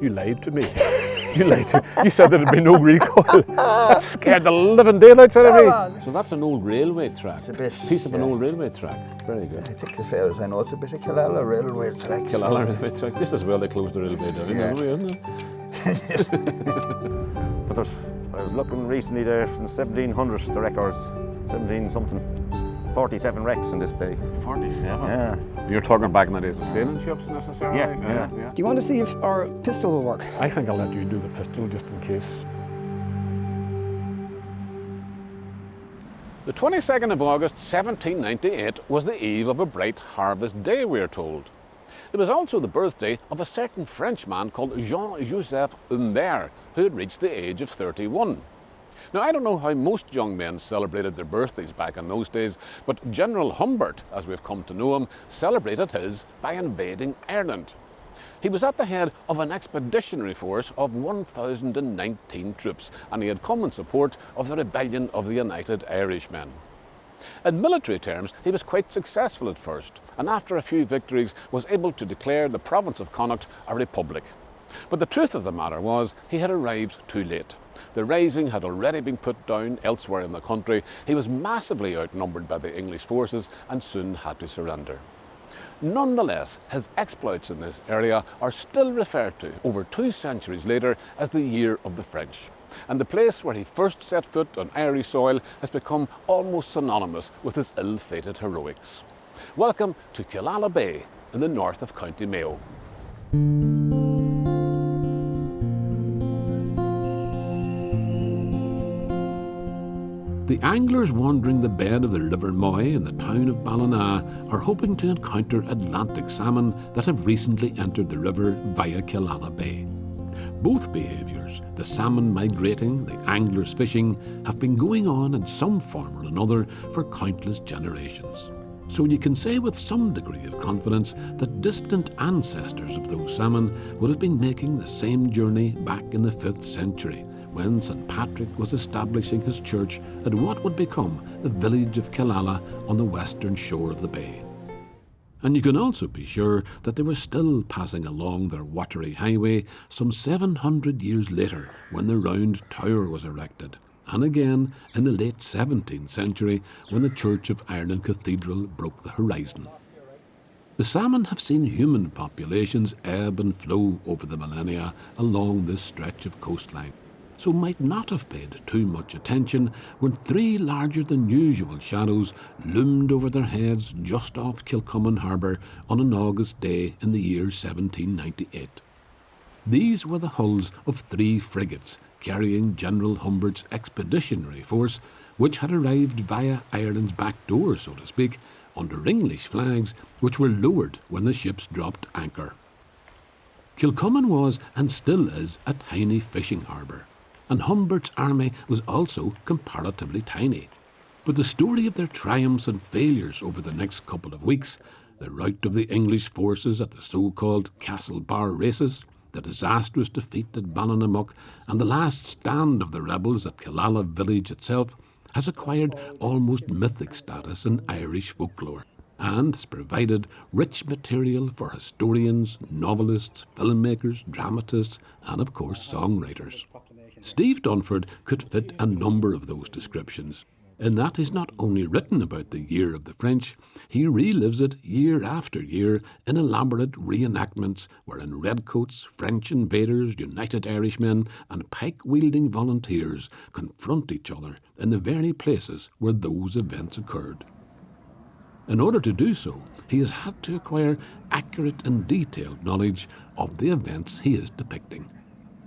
You lied to me. You lied to me. You said there'd be no recall. That scared the living daylights out of me. So that's an old railway track. It's a bit, piece of an old railway track. Very good. I think as far as I know, it's a bit of Killala railway track. Killala railway track. Just as well they closed the railway down, isn't it? But I was looking recently there from 1700, the records, 17 something, 47 wrecks in this bay. 47? Yeah. You're talking back in the days of sailing ships necessarily? Yeah. Do you want to see if our pistol will work? I think I'll let you do the pistol just in case. The 22nd of August 1798 was the eve of a bright harvest day, we are told. It was also the birthday of a certain Frenchman called Jean-Joseph Humbert, who had reached the age of 31. Now, I don't know how most young men celebrated their birthdays back in those days, but General Humbert, as we've come to know him, celebrated his by invading Ireland. He was at the head of an expeditionary force of 1,019 troops, and he had come in support of the rebellion of the United Irishman. In military terms, he was quite successful at first, and after a few victories was able to declare the province of Connacht a republic. But the truth of the matter was, he had arrived too late. The rising had already been put down elsewhere in the country. He was massively outnumbered by the English forces and soon had to surrender. Nonetheless, his exploits in this area are still referred to, over 2 centuries later, as the Year of the French. And the place where he first set foot on Irish soil has become almost synonymous with his ill-fated heroics. Welcome to Killala Bay in the north of County Mayo. The anglers wandering the bed of the River Moy in the town of Ballina are hoping to encounter Atlantic salmon that have recently entered the river via Killala Bay. Both behaviours, the salmon migrating, the anglers fishing, have been going on in some form or another for countless generations. So you can say with some degree of confidence that distant ancestors of those salmon would have been making the same journey back in the 5th century, when St. Patrick was establishing his church at what would become the village of Killala on the western shore of the bay. And you can also be sure that they were still passing along their watery highway some 700 years later when the round tower was erected, and again in the late 17th century when the Church of Ireland Cathedral broke the horizon. The salmon have seen human populations ebb and flow over the millennia along this stretch of coastline, so might not have paid too much attention when 3 larger than usual shadows loomed over their heads just off Kilcommon Harbour on an August day in the year 1798. These were the hulls of 3 frigates carrying General Humbert's expeditionary force, which had arrived via Ireland's back door, so to speak, under English flags, which were lowered when the ships dropped anchor. Kilcommon was, and still is, a tiny fishing harbour, and Humbert's army was also comparatively tiny. But the story of their triumphs and failures over the next couple of weeks, the rout of the English forces at the so-called Castlebar races, the disastrous defeat at Ballinamuck, and the last stand of the rebels at Killala village itself, has acquired almost mythic status in Irish folklore, and has provided rich material for historians, novelists, filmmakers, dramatists, and of course songwriters. Steve Dunford could fit a number of those descriptions, in that he's not only written about the Year of the French, he relives it year after year in elaborate reenactments wherein redcoats, French invaders, United Irishmen, and pike-wielding volunteers confront each other in the very places where those events occurred. In order to do so, he has had to acquire accurate and detailed knowledge of the events he is depicting.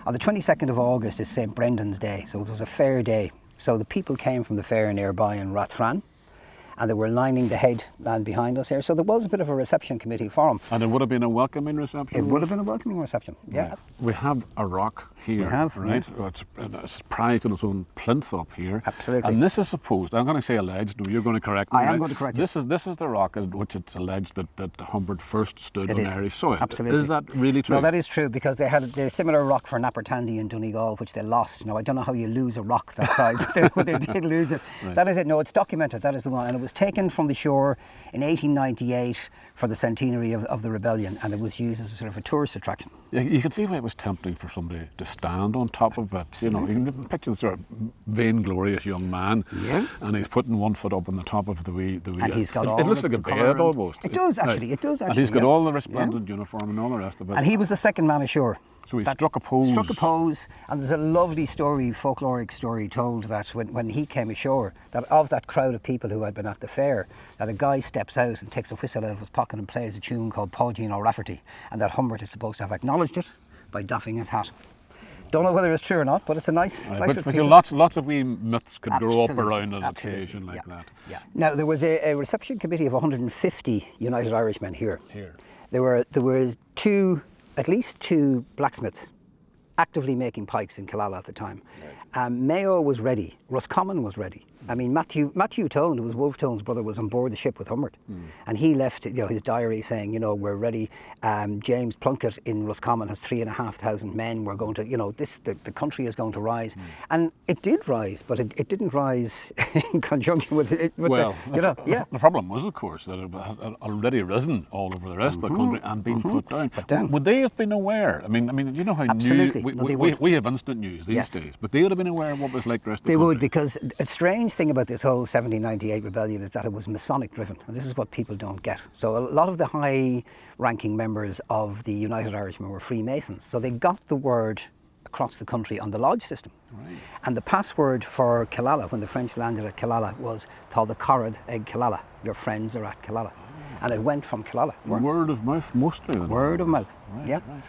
On the 22nd of August is St. Brendan's Day, so it was a fair day. So the people came from the fair nearby in Rathfran, and they were lining the headland behind us here. So there was a bit of a reception committee for them. And it would have been a welcoming reception? It would have been a welcoming reception, yeah. Right. We have a rock here. We have, right? yeah. It's prized in its own plinth up here. Absolutely. And this is supposed, I'm going to say alleged, no, you're going to correct me. I am right? going to correct you. This is the rock at which it's alleged that Humbert first stood It on is. Irish soil. Absolutely. Is that really true? No, that is true, because they had a similar rock for Nappertandy in Donegal, which they lost. Now, I don't know how you lose a rock that size, but they did lose it. Right. That is it. No, it's documented. That is the one. And it was taken from the shore in 1898 for the centenary of the rebellion, and it was used as a sort of a tourist attraction. You can see why it was tempting for somebody to stand on top of it. You know, you can picture the sort of vainglorious young man, Yeah. and he's putting one foot up on the top of the wee. And he's got all it looks the like a colour bed almost. It does Right. actually. It does actually. And he's got yeah. all the resplendent uniform and all the rest of it. And he was the second man ashore. So he struck a pose. Struck a pose, and there's a lovely story, folkloric story told that when he came ashore, that of that crowd of people who had been at the fair, that a guy steps out and takes a whistle out of his pocket and plays a tune called Paugeen O'Rafferty, and that Humbert is supposed to have acknowledged it by doffing his hat. Don't know whether it's true or not, but it's a nice. But lots of wee myths could grow up around an occasion like that. Yeah. Now there was a reception committee of 150 United Irishmen here. There were at least two blacksmiths actively making pikes in Killala at the time. Mayo was ready. Roscommon was ready. I mean, Matthew Tone, who was Wolfe Tone's brother, was on board the ship with Humbert, and he left his diary saying, we're ready. James Plunkett in Roscommon has 3,500 men. We're going to, the country is going to rise, and it did rise, but it didn't rise in conjunction with it. The problem was, of course, that it had already risen all over the rest of the country and been put down. Would they have been aware? I mean, you know how Absolutely. we have instant news these days, but they would have been aware of what was like the rest of the country. They would, because a strange thing about this whole 1798 rebellion is that it was Masonic driven, and this is what people don't get. So a lot of the high ranking members of the United Irishman were Freemasons, so they got the word across the country on the lodge system. Right. And the password for Killala, when the French landed at Killala, was Tá the Corrad ag Killala, your friends are at Killala. And it went from Killala. Word of mouth mostly. Word of mouth, yeah. Right.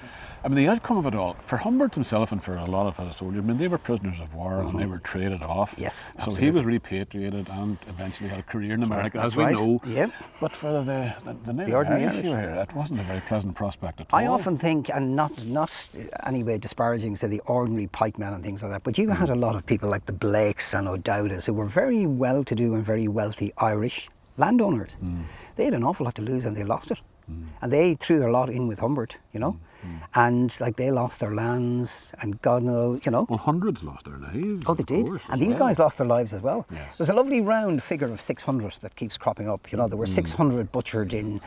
I mean, the outcome of it all, for Humbert himself and for a lot of his soldiers, I mean, they were prisoners of war and they were traded off. Yes, so absolutely. he was repatriated and eventually had a career in America, That's as we right. know. Yep. But for the ordinary Irish Irish. here, it wasn't a very pleasant prospect at all. I often think, and not anyway disparaging to the ordinary pikemen and things like that, but you had a lot of people like the Blakes and O'Dowdas who were very well-to-do and very wealthy Irish landowners. They had an awful lot to lose and they lost it. And they threw their lot in with Humbert, and like they lost their lands and God knows, Well, hundreds lost their lives. Oh, they did. And these guys lost their lives as well. Yes. There's a lovely round figure of 600 that keeps cropping up. There were 600 butchered in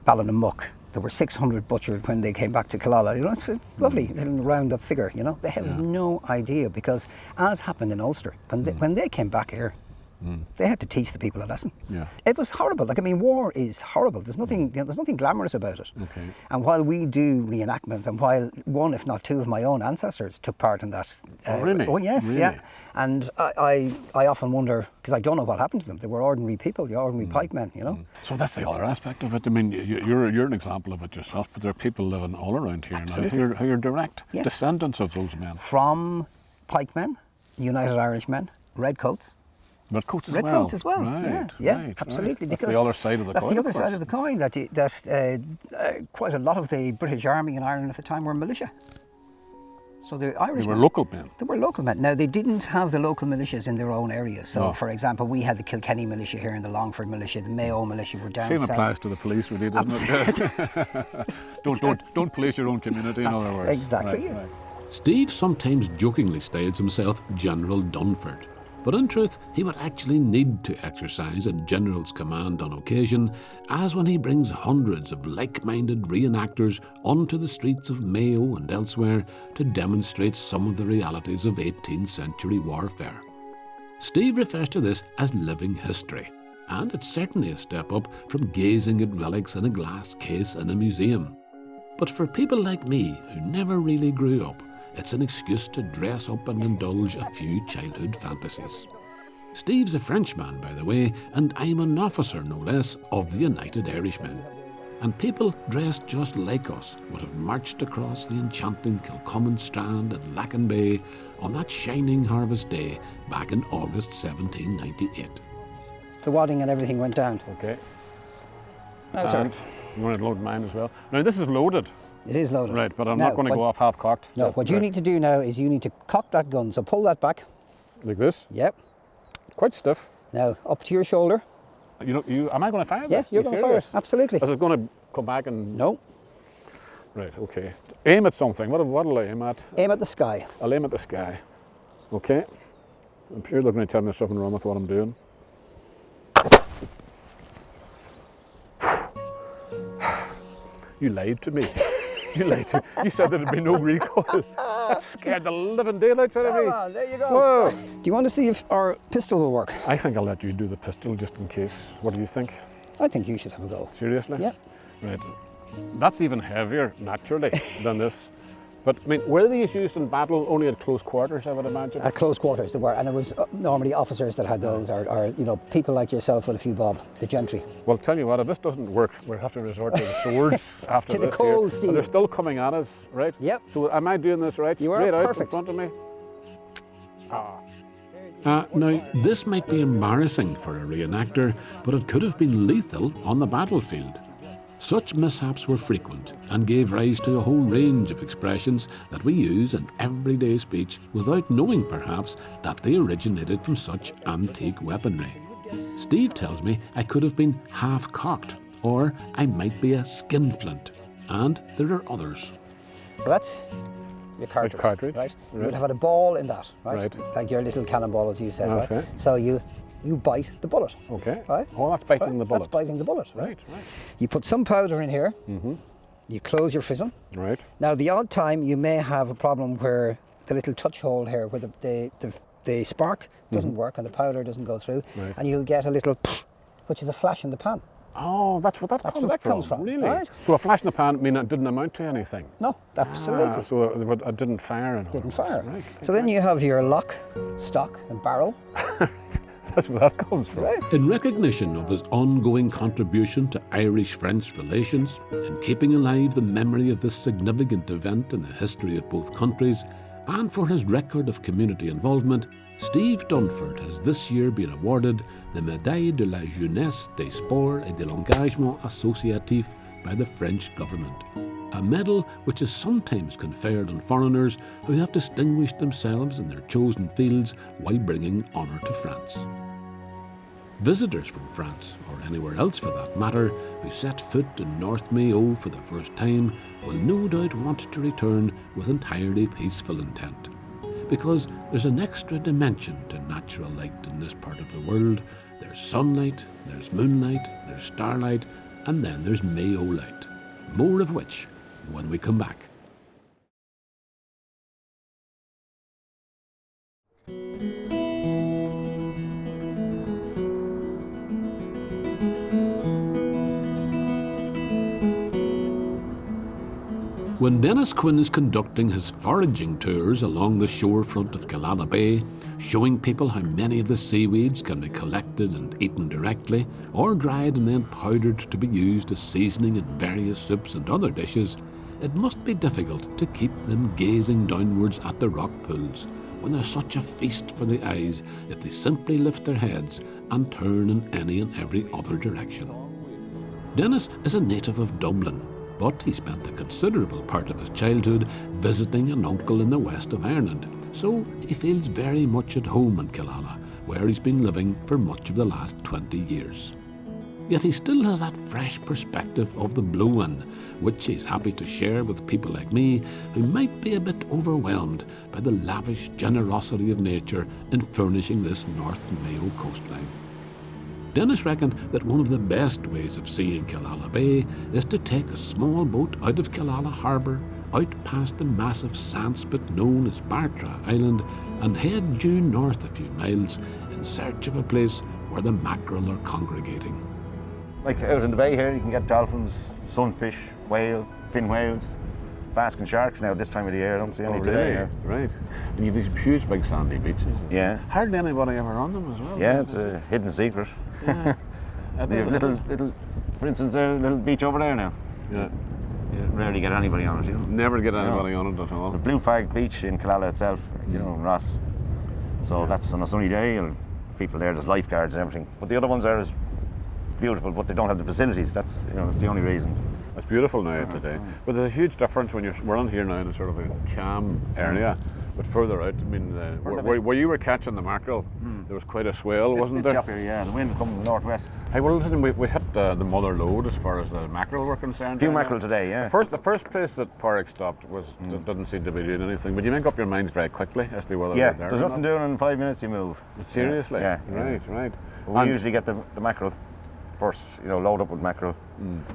Ballinamuck. There were 600 butchered when they came back to Killala. It's a lovely little round up figure, They have no idea, because as happened in Ulster, when they came back here, they had to teach the people a lesson. Yeah. It was horrible. War is horrible. There's nothing glamorous about it. Okay. And while we do reenactments, and while one, if not two, of my own ancestors took part in that. Really? Oh yes, Really? yeah. And I often wonder, because I don't know what happened to them. They were ordinary people, ordinary pikemen, So that's the other aspect of it. I mean, you're an example of it yourself, but there are people living all around here Absolutely. now who are direct Yes. descendants of those men. From pikemen, United Irishmen, redcoats. Redcoats as Redcoats as well. Right, yeah, absolutely. That's Because the other side of the coin. That's the other of side course. of the coin. That quite a lot of the British Army in Ireland at the time were militia. So the Irish They were local men. They were local men. Now, they didn't have the local militias in their own areas. So, No. for example, we had the Kilkenny militia here and the Longford militia. The Mayo militia were down Same south. applies to the police, really, doesn't it? don't police your own community, in other words. Exactly. Right. Steve sometimes jokingly styles himself General Dunford, but in truth he would actually need to exercise a general's command on occasion, as when he brings hundreds of like-minded reenactors onto the streets of Mayo and elsewhere to demonstrate some of the realities of 18th century warfare. Steve refers to this as living history, and it's certainly a step up from gazing at relics in a glass case in a museum. But for people like me who never really grew up, it's an excuse to dress up and indulge a few childhood fantasies. Steve's a Frenchman, by the way, and I'm an officer, no less, of the United Irishman. And people dressed just like us would have marched across the enchanting Kilcommon Strand and Lacken Bay on that shining harvest day back in August 1798. The wadding and everything went down. Okay. No, sir. And you want to load mine as well? Now, this is loaded. It is loaded. Right, but I'm Now, not going to what- go off half-cocked. No, what you need to do now is you need to cock that gun. So pull that back. Like this? Yep. Quite stiff. Now up to your shoulder. Am I going to fire Yeah, this? you're You going to fire serious? it. Absolutely. Is it going to come back and... No. Right, okay. Aim at something. What'll I aim at? Aim at the sky. I'll aim at the sky. Okay. I'm sure they're going to tell me there's something wrong with what I'm doing. You lied to me. You lied to me. You said there'd be no recoil. That scared the living daylights out of me. Come on, there you go. Whoa. Do you want to see if our pistol will work? I think I'll let you do the pistol just in case. What do you think? I think you should have a go. Seriously? Yeah. Right. That's even heavier, naturally, than this. But, I mean, were these used in battle only at close quarters, I would imagine? At close quarters, there were, and it was normally officers that had those, or people like yourself with a few bob, the gentry. Well, tell you what, if this doesn't work, we'll have to resort to the swords after To the this cold here. steel. And they're still coming at us, right? Yep. So am I doing this right? You are Straight out in perfect. front of me? Now, this might be embarrassing for a reenactor, but it could have been lethal on the battlefield. Such mishaps were frequent and gave rise to a whole range of expressions that we use in everyday speech without knowing, perhaps, that they originated from such antique weaponry. Steve tells me I could have been half-cocked, or I might be a skinflint, and there are others. So that's your cartridge, cartridge, right? You right. would have had a ball in that, right? Right. Like your little cannonball, as you said, That's right? right. So you bite the bullet. Okay. Right? Oh, that's biting Right? the bullet. That's biting the bullet, right? Right, right. You put some powder in here. Mm-hmm. You close your fizzle. Right. Now, the odd time you may have a problem where the little touch hole here, where the spark doesn't work and the powder doesn't go through, Right. and you'll get a little, which is a flash in the pan. Oh, that's what that comes from. Really? right. So a flash in the pan, I mean, it didn't amount to anything? No, absolutely. So it didn't fire? And all Didn't that. fire. Right. So then you have your lock, stock, and barrel. That's where that comes from. Right. In recognition of his ongoing contribution to Irish-French relations, in keeping alive the memory of this significant event in the history of both countries, and for his record of community involvement, Steve Dunford has this year been awarded the Médaille de la Jeunesse des Sports et de l'Engagement Associatif by the French government, a medal which is sometimes conferred on foreigners who have distinguished themselves in their chosen fields while bringing honour to France. Visitors from France, or anywhere else for that matter, who set foot in North Mayo for the first time will no doubt want to return with entirely peaceful intent. Because there's an extra dimension to natural light in this part of the world. There's sunlight, there's moonlight, there's starlight, and then there's Mayo light. More of which when we come back. When Dennis Quinn is conducting his foraging tours along the shorefront of Killala Bay, showing people how many of the seaweeds can be collected and eaten directly, or dried and then powdered to be used as seasoning in various soups and other dishes, it must be difficult to keep them gazing downwards at the rock pools when there's such a feast for the eyes if they simply lift their heads and turn in any and every other direction. Dennis is a native of Dublin, but he spent a considerable part of his childhood visiting an uncle in the west of Ireland, so he feels very much at home in Killala, where he's been living for much of the last 20 years. Yet he still has that fresh perspective of the blow-in, which he's happy to share with people like me who might be a bit overwhelmed by the lavish generosity of nature in furnishing this North Mayo coastline. Dennis reckoned that one of the best ways of seeing Killala Bay is to take a small boat out of Killala Harbour, out past the massive sandspit known as Bartra Island, and head due north a few miles in search of a place where the mackerel are congregating. Like out in the bay here, you can get dolphins, sunfish, whale, fin whales, basking sharks now this time of the year. I don't see any today. Yeah. Right. And you've these huge big sandy beaches. Yeah. Hardly anybody ever on them as well. Yeah, it's a hidden secret. Yeah. They have little, for instance, there's a little beach over there now. Yeah. You rarely get anybody on it, you know. Never get anybody on it at all. The Blue Flag Beach in Killala itself, you know, in Ross. So that's on a sunny day, and people there's lifeguards and everything. But the other ones are as beautiful, but they don't have the facilities. That's the only reason. It's beautiful now today. But there's a huge difference when we're on here now in a sort of a calm area. But further out, I mean, where you were catching the mackerel, there was quite a swell, wasn't there? Choppier, yeah. The wind coming northwest. Hey, well, listen, we hit the mother lode as far as the mackerel were concerned. Few mackerel today, yeah. The first place that Pádraig stopped didn't seem to be doing anything, but you make up your minds very quickly as to whether they're there. There's or nothing not. doing in 5 minutes. You move. Seriously? Yeah. Right. We usually get the mackerel first, load up with mackerel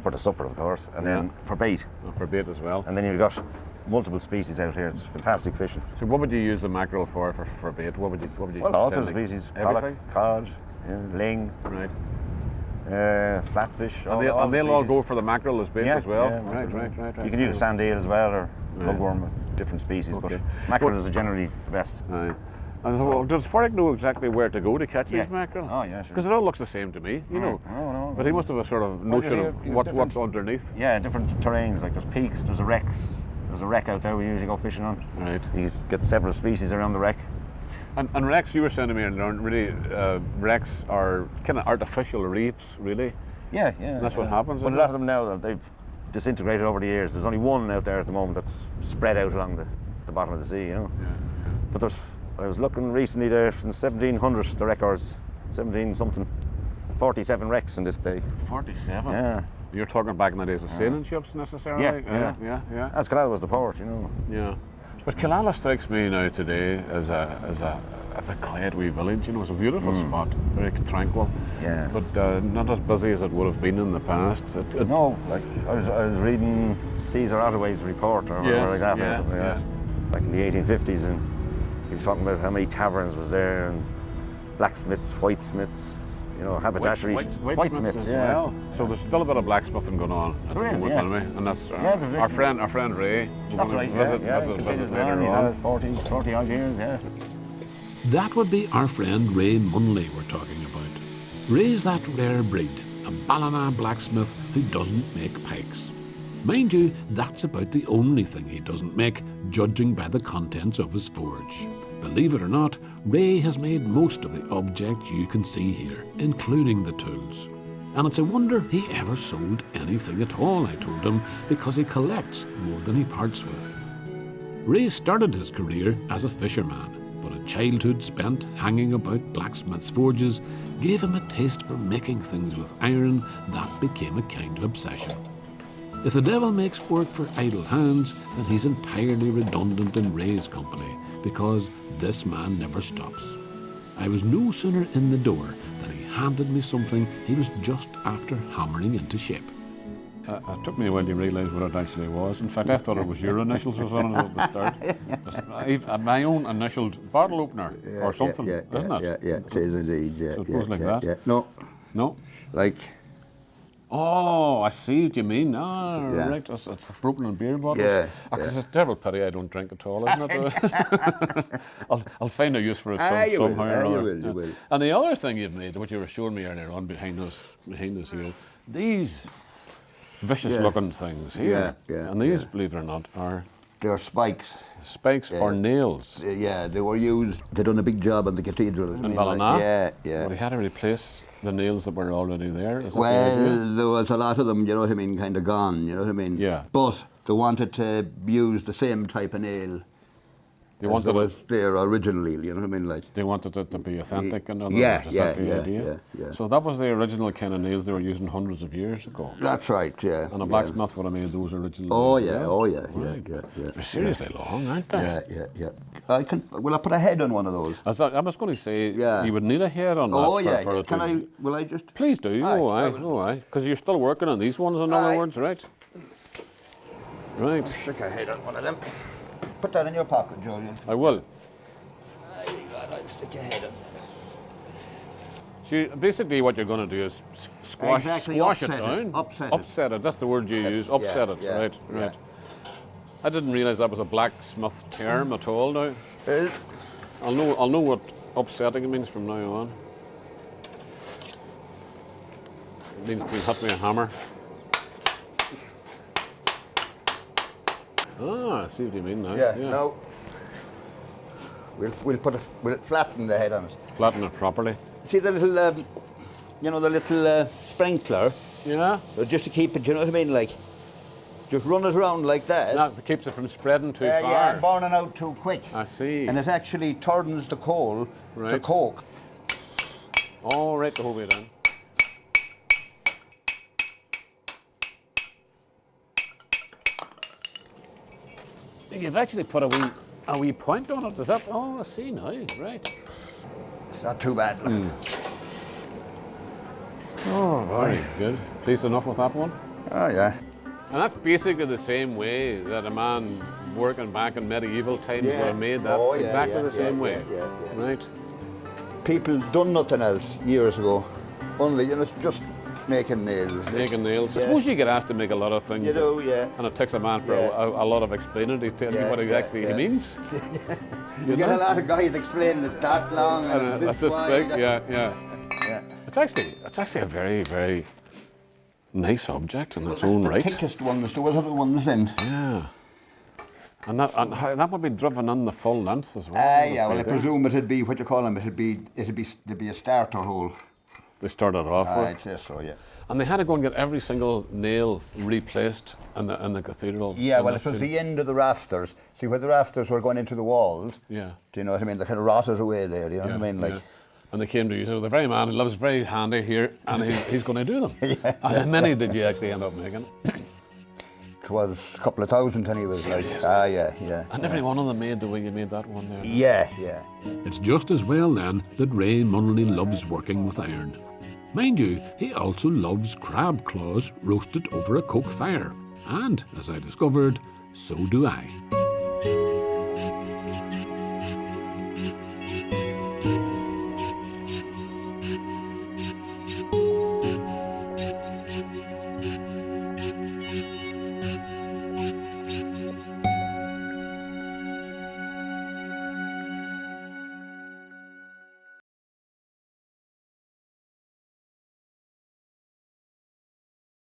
for the supper, of course, and then for bait. For bait as well. And then you've got multiple species out here. It's fantastic fishing. So what would you use the mackerel for bait? What would you Well, all sorts of spend? species. Everything? Pollock, cod, ling, Right. flatfish. And they'll all species. go for the mackerel as bait as well? Yeah, Right. You can use sand eel as well, or lugworm, different species, Okay. but mackerel is generally the best. Aye. And so, does Pádraig know exactly where to go to catch these mackerel? Oh, yeah, sure. Because it all looks the same to me, No. But he must have a sort of notion of what's underneath. Yeah, different terrains, like there's peaks, there's a wrecks. There's a wreck out there we usually go fishing on. Right. You get several species around the wreck. And wrecks, you were saying to me earlier on, really, wrecks are kind of artificial reefs, really. Yeah. That's what happens, But a isn't lot it? of them now, they've disintegrated over the years. There's only one out there at the moment that's spread out along the bottom of the sea, But I was looking recently there, since 1700, the records, 17 something, 47 wrecks in this bay. 47? Yeah. You're talking back in the days of sailing ships necessarily? Yeah. As Killala was the port, Yeah. But Killala strikes me now today as a quiet wee village. It's a beautiful spot, very tranquil. Yeah. But not as busy as it would have been in the past. No, like I was reading Caesar Ottaway's report or whatever like that, back in the 1850s, and he was talking about how many taverns was there, and blacksmiths, whitesmiths, haberdasheries, Whitesmiths as well. So there's still a bit of blacksmithing going on at the moment, anyway. And that's our friend Ray. That's right, visit continues later on. He's on. had 40 odd years, yeah. That would be our friend Ray Munley we're talking about. Ray's that rare breed, a Ballina blacksmith who doesn't make pikes. Mind you, that's about the only thing he doesn't make, judging by the contents of his forge. Believe it or not, Ray has made most of the objects you can see here, including the tools. And it's a wonder he ever sold anything at all, I told him, because he collects more than he parts with. Ray started his career as a fisherman, but a childhood spent hanging about blacksmiths' forges gave him a taste for making things with iron that became a kind of obsession. If the devil makes work for idle hands, then he's entirely redundant in Ray's company, because this man never stops. I was no sooner in the door than he handed me something he was just after hammering into shape. It took me a while to realise what it actually was. In fact, I thought it was your initials was on it at the start. My own initialed bottle opener or something, isn't it? Yeah, it is indeed. Yeah, So it goes like that? Yeah. No, like, Oh, I see what you mean. Yeah. Right. It's for opening beer bottles. Yeah, It's a terrible pity I don't drink at all, isn't it? I'll find a use for it you will, somehow or another. you will. And the other thing you've made, what you were showing me earlier on behind us here, these vicious-looking things here. Yeah, And these, believe it or not, are they're spikes. spikes or nails. Yeah, they were used. They done a big job on the cathedral. In Ballina? Yeah. They had to replace the nails that were already there. Is that the idea? Well, there was a lot of them, kind of gone, Yeah. But they wanted to use the same type of nail They as wanted was it. there originally, like. They wanted it to be authentic, in other words. Yeah, Is that the yeah, idea? yeah. So that was the original kind of nails they were using hundreds of years ago. That's right, yeah. And a blacksmith would have made those original. Oh, nails, yeah. They're seriously long, aren't they? Yeah. I put a head on one of those? I was going to say, Yeah. you would need a head on that. Oh, yeah. For it to- Will I just? Please do. Aye, Because you're still working on these ones, in other Aye. words, right? Right. Stick a head on one of them. Put that in your pocket, Julian. I will. I'll stick a head on. So basically what you're going to do is squash Exactly, it upset down. it, upset it. Upset it. That's the word you use. Upset it. yeah, Right. yeah. I didn't realise that was a blacksmith term at all now. Is I'll know what upsetting means from now on. It means being hit with a hammer. I see what you mean now. No. We'll flatten the head on it. Flatten it properly. See the little, the little sprinkler, Yeah. just to keep it. You know what I mean? Like, Just run it around like that. That keeps it from spreading too far. Yeah, and burning out too quick. I see. And it actually turns the coal to Right. coke. All right, the whole way down. You've actually put a wee point on it. Is that? Oh, I see now. Right. It's not too bad. Oh, boy. Good. Pleased enough with that one? Oh, yeah. And that's basically the same way that a man working back in medieval times would have made that. Oh, yeah, exactly yeah, the same way. yeah. Right. People done nothing else years ago. Only, just making nails. Making nails. I Yeah. suppose you get asked to make a lot of things. You do, yeah. And it takes a man for Yeah. a lot of explaining to tell you Yeah, what exactly yeah. he means. You get a lot of guys explaining it's that long and it's That's this just wide. big. Yeah. Yeah. It's actually a very, very nice object in its own The right. thickest ones, there was other ones in. Yeah. And that would be driven on the full length as well. Yeah, well, I presume it'd be, what you call them, there'd be a starter hole. They started off I'd with. say so, yeah. And they had to go and get every single nail replaced in the cathedral. Yeah, in well, this it was too. the end of the rafters. See, where the rafters were going into the walls. Yeah. Do you know what I mean? They kind of rotted away there, you know what I mean? Like, yeah. And they came to you, so the very man who loves very handy here, and he's going to do them. And how many did you actually end up making? it was a couple of thousand, and he was like, yeah. And every one of them made the way you made that one there. Yeah. It's just as well then that Ray Munnelly loves working with iron. Mind you, he also loves crab claws roasted over a coke fire. And, as I discovered, so do I.